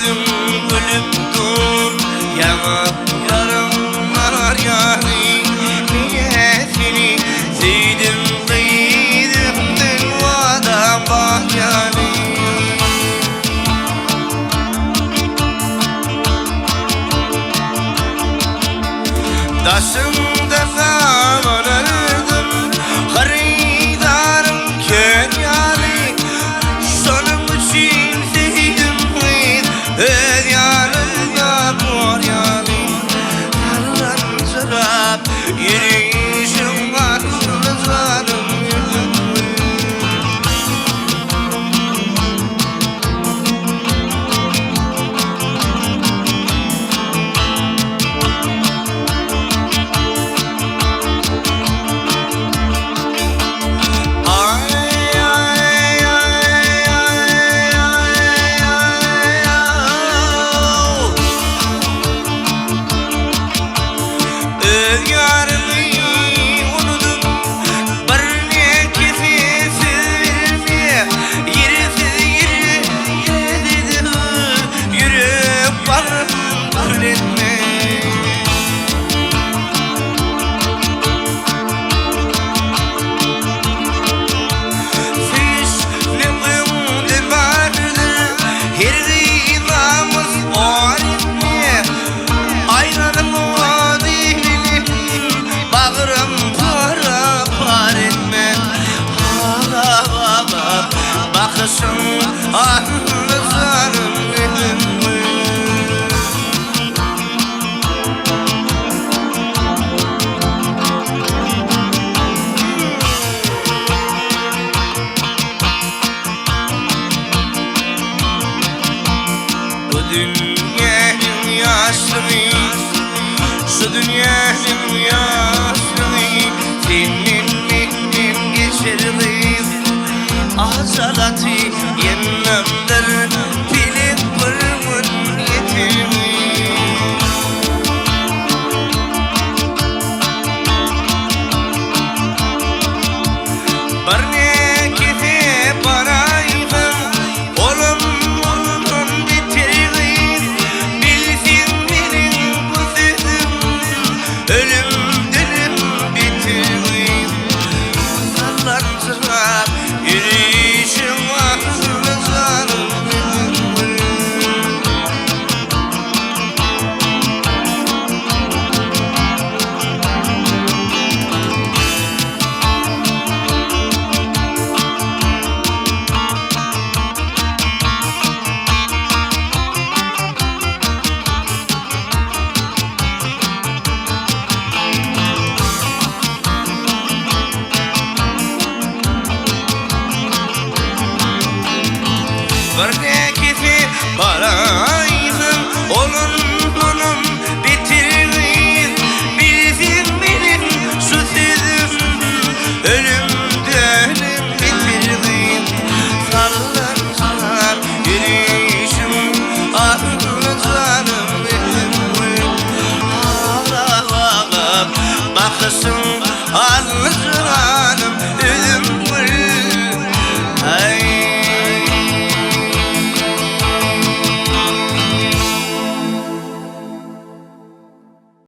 gözüm ölüp dur, yanaklarım var yani. Niye seni sevdim kıydım dilvada bak yani. Taşımda zamanırdım, haridarım kör yani. Sonum için sevdim kıydım, öz yanımda var yani. Allah'ın çırap, yürüyüşüm aklı zarım yüzüm. Bakışın ahlı zarım edin mi? Bu dünyanın yaşını, şu dünyanın yaşını senin benim geçirdim. Azalatı yenmemdir, bilip vırmın yetirmi. Barne kete paraydım, olum bitirdim. Bilsin benim bu sözüm, ölüm dilim bitirdim. Sallancılar yürüyüşüm aklı zarım edin mi? Barne kete paraydım, olum bitirdim. Bilsin benim şu sözüm, ölüm dönüm bitirdim. Sallansalar yürüyüşüm aklı zarım edin mi? Ağla bakışım